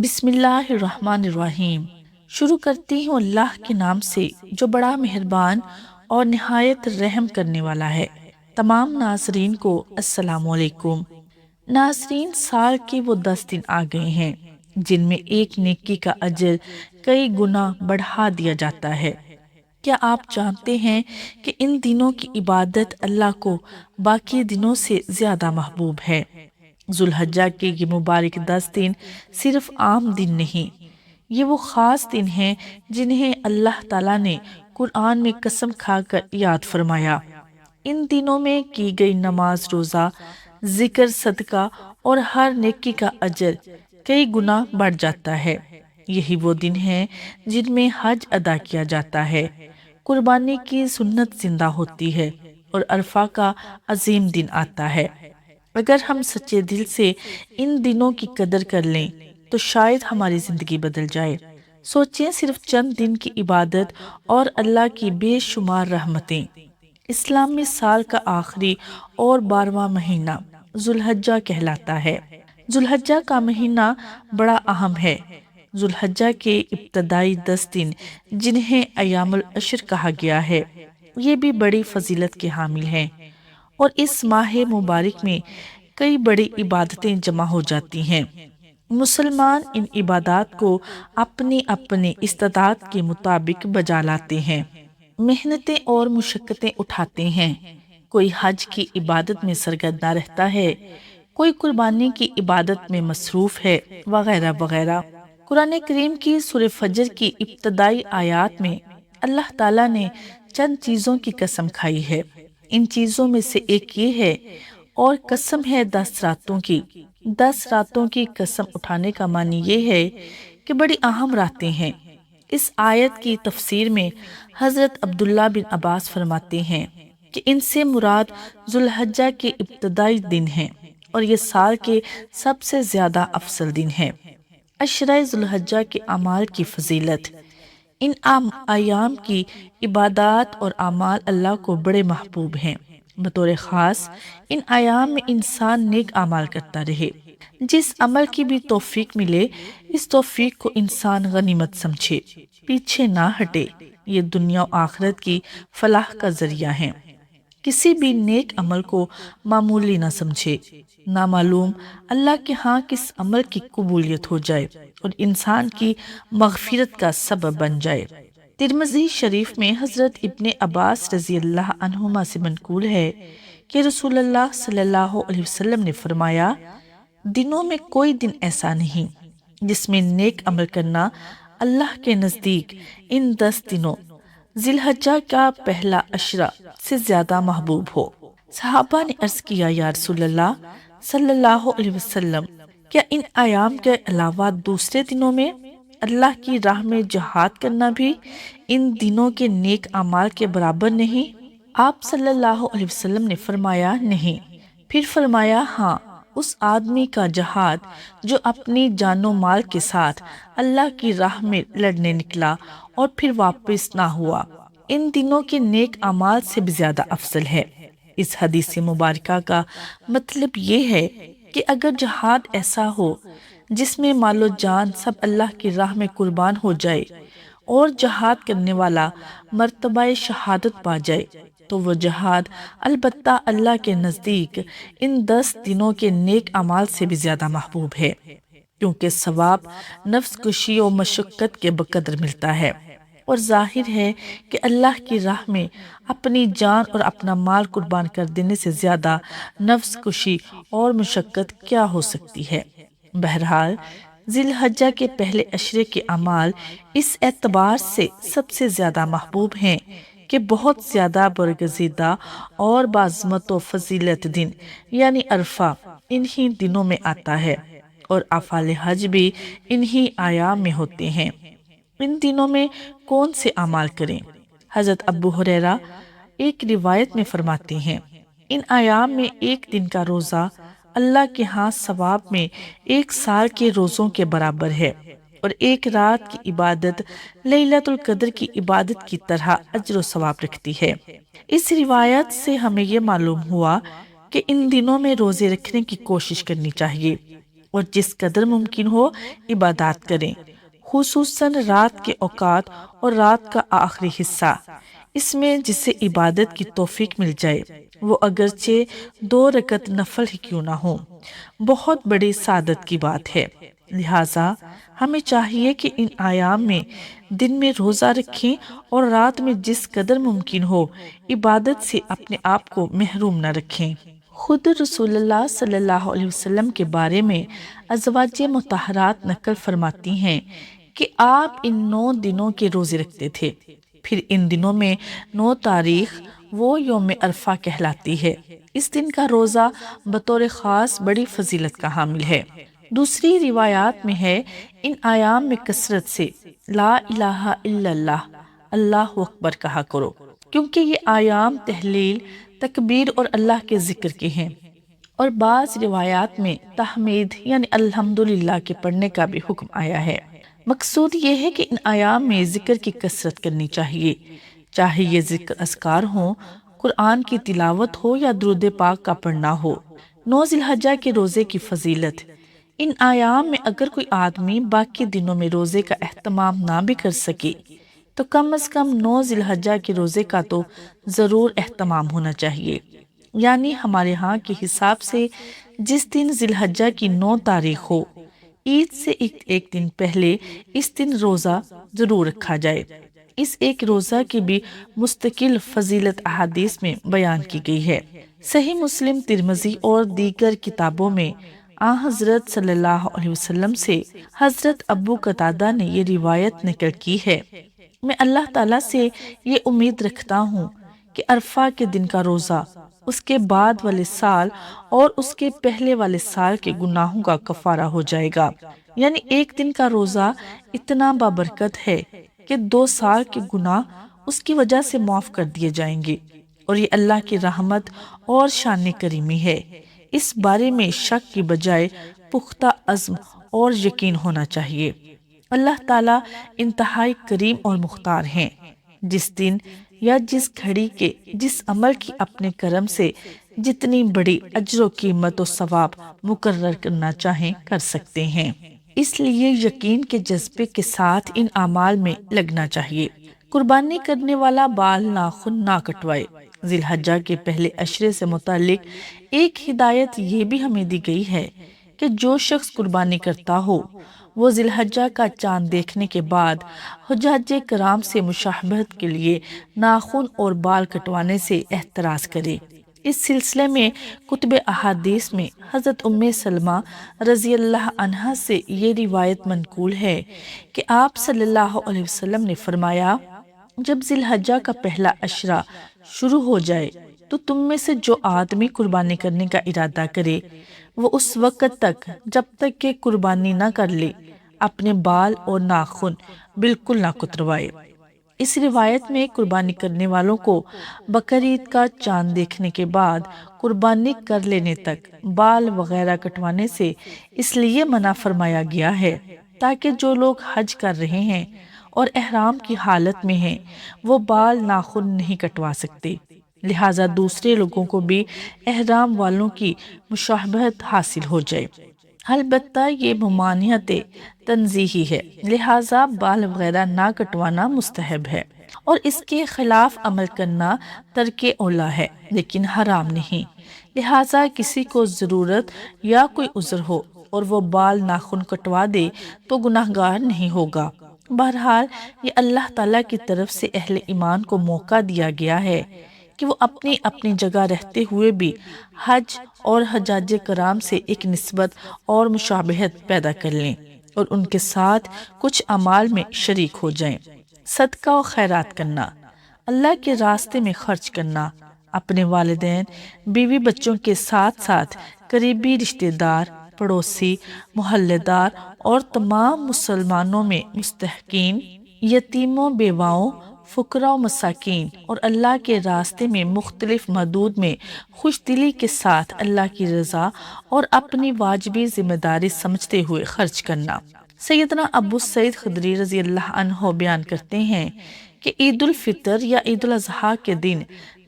بسم اللہ الرحمن الرحیم۔ شروع کرتی ہوں اللہ کے نام سے جو بڑا مہربان اور نہایت رحم کرنے والا ہے۔ تمام ناظرین کو السلام علیکم۔ ناظرین، سال کے وہ 10 دن آ گئے ہیں جن میں ایک نیکی کا اجر کئی گنا بڑھا دیا جاتا ہے۔ کیا آپ جانتے ہیں کہ ان دنوں کی عبادت اللہ کو باقی دنوں سے زیادہ محبوب ہے؟ ذوالحجہ کے یہ مبارک 10 دن صرف عام دن نہیں، یہ وہ خاص دن ہیں جنہیں اللہ تعالیٰ نے قرآن میں قسم کھا کر یاد فرمایا۔ ان دنوں میں کی گئی نماز، روزہ، ذکر، صدقہ اور ہر نیکی کا اجر کئی گنا بڑھ جاتا ہے۔ یہی وہ دن ہیں جن میں حج ادا کیا جاتا ہے، قربانی کی سنت زندہ ہوتی ہے اور عرفہ کا عظیم دن آتا ہے۔ اگر ہم سچے دل سے ان دنوں کی قدر کر لیں تو شاید ہماری زندگی بدل جائے۔ سوچیں، صرف چند دن کی عبادت اور اللہ کی بے شمار رحمتیں۔ اسلام میں سال کا آخری اور 12واں مہینہ ذوالحجہ کہلاتا ہے۔ ذوالحجہ کا مہینہ بڑا اہم ہے۔ ذوالحجہ کے ابتدائی 10 دن جنہیں ایام العشر کہا گیا ہے، یہ بھی بڑی فضیلت کے حامل ہیں، اور اس ماہ مبارک میں کئی بڑی عبادتیں جمع ہو جاتی ہیں۔ مسلمان ان عبادات کو اپنی اپنی استطاعت کے مطابق بجا لاتے ہیں، محنتیں اور مشقتیں اٹھاتے ہیں۔ کوئی حج کی عبادت میں سرگرداں رہتا ہے، کوئی قربانی کی عبادت میں مصروف ہے، وغیرہ وغیرہ۔ قرآن کریم کی سورہ فجر کی ابتدائی آیات میں اللہ تعالیٰ نے چند چیزوں کی قسم کھائی ہے۔ ان چیزوں میں سے ایک یہ ہے، اور قسم ہے 10 راتوں کی۔ 10 راتوں کی قسم اٹھانے کا معنی یہ ہے کہ بڑی اہم راتیں ہیں۔ اس آیت کی تفسیر میں حضرت عبداللہ بن عباس فرماتے ہیں کہ ان سے مراد ذوالحجہ کے ابتدائی دن ہیں، اور یہ سال کے سب سے زیادہ افضل دن ہیں۔ عشرہ ذوالحجہ کے اعمال کی فضیلت۔ ان ایام کی عبادات اور اعمال اللہ کو بڑے محبوب ہیں۔ بطور خاص ان ایام میں انسان نیک اعمال کرتا رہے۔ جس عمل کی بھی توفیق ملے، اس توفیق کو انسان غنیمت سمجھے، پیچھے نہ ہٹے۔ یہ دنیا و آخرت کی فلاح کا ذریعہ ہیں۔ کسی بھی نیک عمل کو معمولی نہ سمجھے۔ نامعلوم اللہ کے ہاں کس عمل کی قبولیت ہو جائے اور انسان کی مغفرت کا سبب بن جائے۔ ترمذی شریف میں حضرت ابن عباس رضی اللہ عنہما سے منقول ہے کہ رسول اللہ صلی اللہ علیہ وسلم نے فرمایا، دنوں میں کوئی دن ایسا نہیں جس میں نیک عمل کرنا اللہ کے نزدیک ان 10 دنوں ذی الحجہ کا پہلا عشرہ سے زیادہ محبوب ہو۔ صحابہ نے عرض کیا، یا رسول اللہ صلی اللہ علیہ وسلم، کیا ان ایام کے علاوہ دوسرے دنوں میں اللہ کی راہ میں جہاد کرنا بھی ان دنوں کے نیک اعمال کے برابر نہیں؟ آپ صلی اللہ علیہ وسلم نے فرمایا، نہیں۔ پھر فرمایا، ہاں، اس آدمی کا جہاد جو اپنی جان و مال کے ساتھ اللہ کی راہ میں لڑنے نکلا اور پھر واپس نہ ہوا، ان دنوں کے نیک اعمال سے بھی زیادہ افضل ہے۔ اس حدیث مبارکہ کا مطلب یہ ہے کہ اگر جہاد ایسا ہو جس میں مال و جان سب اللہ کی راہ میں قربان ہو جائے اور جہاد کرنے والا مرتبہ شہادت پا جائے، تو وہ جہاد البتہ اللہ کے نزدیک ان 10 دنوں کے نیک اعمال سے بھی زیادہ محبوب ہے، کیونکہ ثواب نفس کشی و مشقت کے بقدر ملتا ہے، اور ظاہر ہے کہ اللہ کی راہ میں اپنی جان اور اپنا مال قربان کر دینے سے زیادہ نفس کشی اور مشقت کیا ہو سکتی ہے۔ بہرحال ذی الحجہ کے پہلے عشرے کے اعمال اس اعتبار سے سب سے زیادہ محبوب ہیں کہ بہت زیادہ برگزیدہ اور بعظمت و فضیلت دن یعنی عرفہ انہی دنوں میں آتا ہے، اور افعال حج بھی انہی ایام میں ہوتے ہیں۔ ان دنوں میں کون سے اعمال کریں؟ حضرت ابو ہریرہ ایک روایت میں فرماتے ہیں، ان ایام میں ایک دن کا روزہ اللہ کے ہاں ثواب میں 1 سال کے روزوں کے برابر ہے، اور ایک رات کی عبادت لیلۃ القدر کی عبادت کی طرح اجر و ثواب رکھتی ہے۔ اس روایت سے ہمیں یہ معلوم ہوا کہ ان دنوں میں روزے رکھنے کی کوشش کرنی چاہیے۔ اور جس قدر ممکن ہو عبادات کریں، خصوصاً رات کے اوقات اور رات کا آخری حصہ۔ اس میں جسے عبادت کی توفیق مل جائے وہ اگرچہ 2 رکعت نفل ہی کیوں نہ ہو، بہت بڑی سعادت کی بات ہے۔ لہٰذا ہمیں چاہیے کہ ان ایام میں دن میں روزہ رکھیں اور رات میں جس قدر ممکن ہو عبادت سے اپنے آپ کو محروم نہ رکھیں۔ خود رسول اللہ صلی اللہ علیہ وسلم کے بارے میں ازواج مطہرات نقل فرماتی ہیں کہ آپ ان 9 دنوں کے روزے رکھتے تھے، پھر ان دنوں میں 9 تاریخ وہ یوم عرفہ کہلاتی ہے۔ اس دن کا روزہ بطور خاص بڑی فضیلت کا حامل ہے۔ دوسری روایات میں ہے ان ایام میں کثرت سے لا الہ الا اللہ، اللہ اکبر کہا کرو، کیونکہ یہ ایام تحلیل، تکبیر اور اللہ کے ذکر کے ہیں، اور بعض روایات میں تحمید یعنی الحمدللہ کے پڑھنے کا بھی حکم آیا ہے۔ مقصود یہ ہے کہ ان ایام میں ذکر کی کثرت کرنی چاہیے، چاہے یہ ذکر اذکار ہوں، قرآن کی تلاوت ہو یا درود پاک کا پڑھنا ہو۔ 9 ذی الحجہ کے روزے کی فضیلت۔ ان ایام میں اگر کوئی آدمی باقی دنوں میں روزے کا اہتمام نہ بھی کر سکے تو کم از کم 9 ذی الحجہ کے روزے کا تو ضرور اہتمام ہونا چاہیے۔ یعنی ہمارے ہاں کے حساب سے جس دن ذی الحجہ کی 9 تاریخ ہو، عید سے ایک دن پہلے اس دن روزہ ضرور رکھا جائے۔ اس ایک روزہ کی بھی مستقل فضیلت احادیث میں بیان کی گئی ہے۔ صحیح مسلم، ترمذی اور دیگر کتابوں میں آن حضرت صلی اللہ علیہ وسلم سے حضرت ابو قتادہ نے یہ روایت نقل کی ہے، میں اللہ تعالیٰ سے یہ امید رکھتا ہوں کہ عرفہ کے دن کا روزہ اس کے بعد والے سال اور اس کے پہلے والے سال کے گناہوں کا کفارہ ہو جائے گا۔ یعنی ایک دن کا روزہ اتنا بابرکت ہے کہ 2 سال کے گناہ اس کی وجہ سے معاف کر دیے جائیں گے، اور یہ اللہ کی رحمت اور شان کریمی ہے۔ اس بارے میں شک کی بجائے پختہ عزم اور یقین ہونا چاہیے۔ اللہ تعالیٰ انتہائی کریم اور مختار ہیں، جس دن یا جس گھڑی کے جس عمل کی اپنے کرم سے جتنی بڑی اجر و قیمت و ثواب مقرر کرنا چاہیں کر سکتے ہیں۔ اس لیے یقین کے جذبے کے ساتھ ان اعمال میں لگنا چاہیے۔ قربانی کرنے والا بال ناخن نہ کٹوائے۔ ذی الحجہ کے پہلے عشرے سے متعلق ایک ہدایت یہ بھی ہمیں دی گئی ہے کہ جو شخص قربانی کرتا ہو وہ ذی الحجہ کا چاند دیکھنے کے بعد حجاج کرام سے مشابہت کے لیے ناخن اور بال کٹوانے سے احتراز کرے۔ اس سلسلے میں کتب احادیث میں حضرت ام سلمہ رضی اللہ عنہا سے یہ روایت منقول ہے کہ آپ صلی اللہ علیہ وسلم نے فرمایا، جب ذی الحجہ کا پہلا عشرہ شروع ہو جائے تو تم میں سے جو آدمی قربانی کرنے کا ارادہ کرے وہ اس وقت تک جب تک کہ قربانی نہ کر لے اپنے بال اور ناخن بالکل نہ کتروائے۔ اس روایت میں قربانی کرنے والوں کو بقرعید کا چاند دیکھنے کے بعد قربانی کر لینے تک بال وغیرہ کٹوانے سے اس لیے منع فرمایا گیا ہے تاکہ جو لوگ حج کر رہے ہیں اور احرام کی حالت میں ہیں وہ بال ناخن نہیں کٹوا سکتے، لہٰذا دوسرے لوگوں کو بھی احرام والوں کی مشابہت حاصل ہو جائے۔ البتہ یہ ممانعت تنزیہی ہے، لہٰذا بال وغیرہ نہ کٹوانا مستحب ہے اور اس کے خلاف عمل کرنا ترک اولیٰ ہے لیکن حرام نہیں۔ لہٰذا کسی کو ضرورت یا کوئی عذر ہو اور وہ بال ناخن کٹوا دے تو گناہگار نہیں ہوگا۔ بہرحال یہ اللہ تعالیٰ کی طرف سے اہل ایمان کو موقع دیا گیا ہے کہ وہ اپنی اپنی جگہ رہتے ہوئے بھی حج اور حجاج کرام سے ایک نسبت اور مشابہت پیدا کر لیں اور ان کے ساتھ کچھ اعمال میں شریک ہو جائیں۔ صدقہ و خیرات کرنا، اللہ کے راستے میں خرچ کرنا، اپنے والدین، بیوی بچوں کے ساتھ ساتھ قریبی رشتہ دار، پڑوسی، محلے دار اور تمام مسلمانوں میں مستحقین، یتیموں، بیواؤں، فقراء و مساکین اور اللہ کے راستے میں مختلف مدود میں خوش دلی کے ساتھ اللہ کی رضا اور اپنی واجبی ذمہ داری سمجھتے ہوئے خرچ کرنا۔ سیدنا ابو سعید خدری رضی اللہ عنہ بیان کرتے ہیں کہ عید الفطر یا عید الاضحیٰ کے دن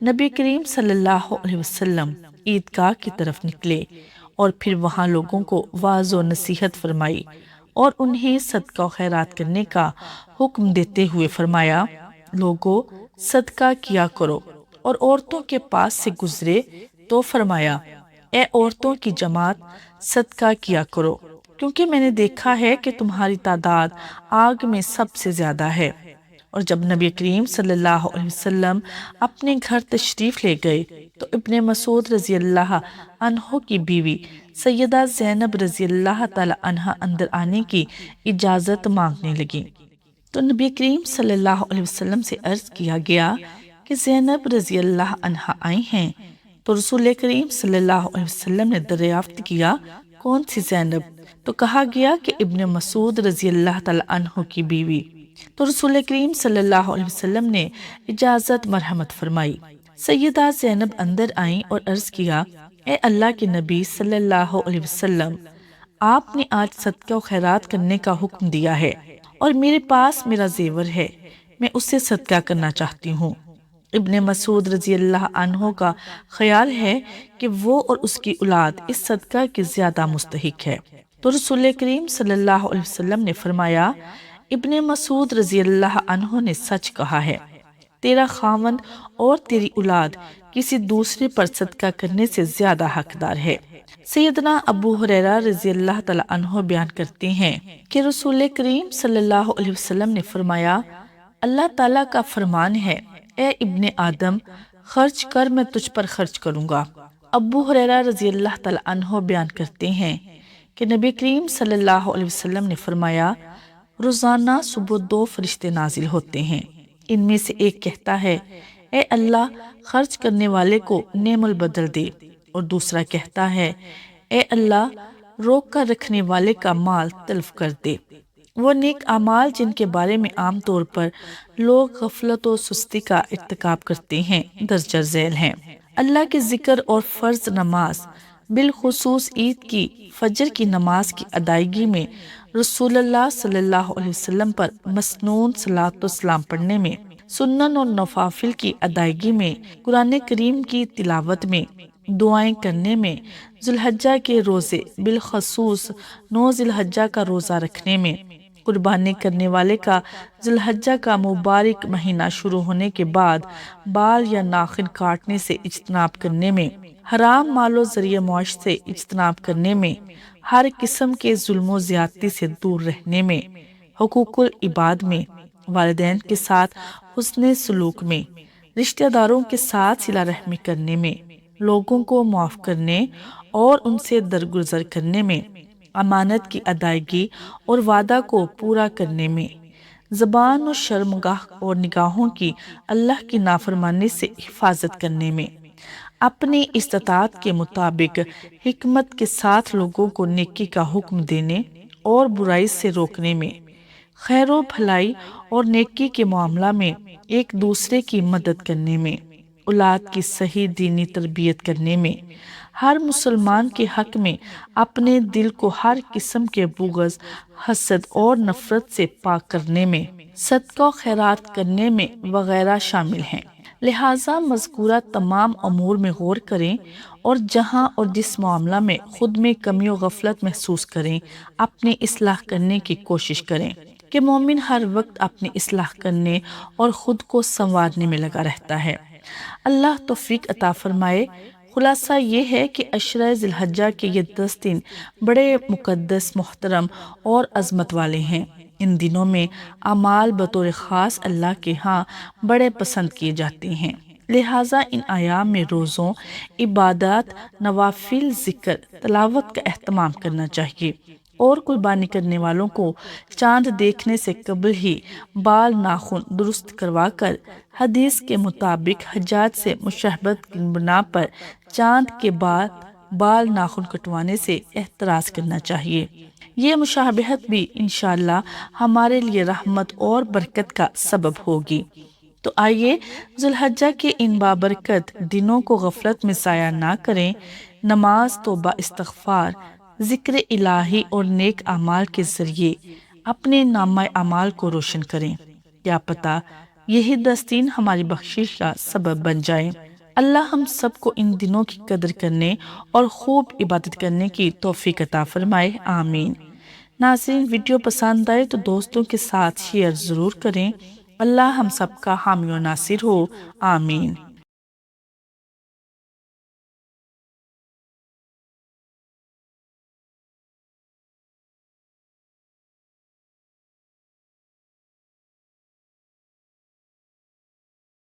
نبی کریم صلی اللہ علیہ وسلم عیدگاہ کی طرف نکلے اور پھر وہاں لوگوں کو واعظ و نصیحت فرمائی اور انہیں صدقہ و خیرات کرنے کا حکم دیتے ہوئے فرمایا، لوگوں صدقہ کیا کرو، اور عورتوں کے پاس سے گزرے تو فرمایا، اے عورتوں کی جماعت صدقہ کیا کرو، کیونکہ میں نے دیکھا ہے کہ تمہاری تعداد آگ میں سب سے زیادہ ہے۔ اور جب نبی کریم صلی اللہ علیہ وسلم اپنے گھر تشریف لے گئے تو ابن مسعود رضی اللہ عنہ کی بیوی سیدہ زینب رضی اللہ تعالی عنہ اندر آنے کی اجازت مانگنے لگی، تو نبی کریم صلی اللہ علیہ وسلم سے عرض کیا گیا کہ زینب رضی اللہ عنہ آئی ہیں، تو رسول کریم صلی اللہ علیہ وسلم نے دریافت کیا کون سی زینب؟ تو کہا گیا کہ ابن مسعود رضی اللہ تعالی عنہ کی بیوی۔ تو رسول کریم صلی اللہ علیہ وسلم نے اجازت مرحمت فرمائی۔ سیدہ زینب اندر آئیں اور عرض کیا، اے اللہ کے نبی صلی اللہ علیہ وسلم، آپ نے آج صدقہ و خیرات کرنے کا حکم دیا ہے اور میرے پاس میرا زیور ہے، میں اس سے صدقہ کرنا چاہتی ہوں۔ ابن مسعود رضی اللہ عنہ کا خیال ہے کہ وہ اور اس کی اولاد اس صدقہ کے زیادہ مستحق ہے، تو رسول کریم صلی اللہ علیہ وسلم نے فرمایا، ابن مسعود رضی اللہ عنہ نے سچ کہا ہے، تیرا خاوند اور تیری اولاد کسی دوسرے پر صدقہ کرنے سے زیادہ حقدار ہے۔ سیدنا ابو ہریرہ رضی اللہ تعالی عنہ بیان کرتے ہیں کہ رسول کریم صلی اللہ علیہ وسلم نے فرمایا، اللہ تعالیٰ کا فرمان ہے، اے ابن آدم، خرچ کر میں تجھ پر خرچ کروں گا۔ ابو ہریرہ رضی اللہ تعالی عنہ بیان کرتے ہیں کہ نبی کریم صلی اللہ علیہ وسلم نے فرمایا، روزانہ صبح 2 فرشتے نازل ہوتے ہیں، ان میں سے ایک کہتا ہے، اے اللہ خرچ کرنے والے کو نعم البدل دے، اور دوسرا کہتا ہے، اے اللہ روک کر رکھنے والے کا مال تلف کر دے۔ وہ نیک اعمال جن کے بارے میں عام طور پر لوگ غفلت و سستی کا ارتکاب کرتے ہیں درج ذیل ہیں۔ اللہ کے ذکر اور فرض نماز، بالخصوص عید کی فجر کی نماز کی ادائیگی میں، رسول اللہ صلی اللہ علیہ وسلم پر مسنون صلاۃ و سلام پڑھنے میں، سنن اور نوافل کی ادائیگی میں، قرآن کریم کی تلاوت میں، دعائیں کرنے میں، ذوالحجہ کے روزے بالخصوص 9 ذی الحجہ کا روزہ رکھنے میں، قربانی کرنے والے کا ذوالحجہ کا مبارک مہینہ شروع ہونے کے بعد بال یا ناخن کاٹنے سے اجتناب کرنے میں، حرام مال و ذریعہ معاش سے اجتناب کرنے میں، ہر قسم کے ظلم و زیادتی سے دور رہنے میں، حقوق العباد میں، والدین کے ساتھ حسن سلوک میں، رشتہ داروں کے ساتھ صلہ رحمی کرنے میں، لوگوں کو معاف کرنے اور ان سے درگزر کرنے میں، امانت کی ادائیگی اور وعدہ کو پورا کرنے میں، زبان و شرمگاہ اور نگاہوں کی اللہ کی نافرمانی سے حفاظت کرنے میں، اپنی استطاعت کے مطابق حکمت کے ساتھ لوگوں کو نیکی کا حکم دینے اور برائی سے روکنے میں، خیر و بھلائی اور نیکی کے معاملہ میں ایک دوسرے کی مدد کرنے میں، اولاد کی صحیح دینی تربیت کرنے میں، ہر مسلمان کے حق میں اپنے دل کو ہر قسم کے بغض، حسد اور نفرت سے پاک کرنے میں، صدقہ و خیرات کرنے میں وغیرہ شامل ہیں۔ لہٰذا مذکورہ تمام امور میں غور کریں اور جہاں اور جس معاملہ میں خود میں کمی و غفلت محسوس کریں، اپنی اصلاح کرنے کی کوشش کریں، کہ مومن ہر وقت اپنی اصلاح کرنے اور خود کو سنوارنے میں لگا رہتا ہے۔ اللہ توفیق عطا فرمائے۔ خلاصہ یہ ہے کہ عشرہ ذی الحجہ کے یہ 10 دن بڑے مقدس، محترم اور عظمت والے ہیں۔ ان دنوں میں اعمال بطور خاص اللہ کے ہاں بڑے پسند کیے جاتے ہیں، لہٰذا ان ایام میں روزوں، عبادات، نوافل، ذکر، تلاوت کا اہتمام کرنا چاہیے، اور قربانی کرنے والوں کو چاند دیکھنے سے قبل ہی بال ناخن درست کروا کر حدیث کے مطابق حجاج سے مشابہت کی بنا پر چاند کے بعد بال ناخن کٹوانے سے احتراز کرنا چاہیے۔ یہ مشابہت بھی انشاءاللہ ہمارے لیے رحمت اور برکت کا سبب ہوگی۔ تو آئیے ذی الحجہ کے ان بابرکت دنوں کو غفلت میں ضائع نہ کریں، نماز، توبہ، استغفار، ذکر الہی اور نیک اعمال کے ذریعے اپنے نامہ اعمال کو روشن کریں۔ کیا پتہ یہی 10 دن ہماری بخشش کا سبب بن جائیں۔ اللہ ہم سب کو ان دنوں کی قدر کرنے اور خوب عبادت کرنے کی توفیق عطا فرمائے، آمین۔ ناظرین، ویڈیو پسند آئے تو دوستوں کے ساتھ شیئر ضرور کریں۔ اللہ ہم سب کا حامی و ناصر ہو، آمین۔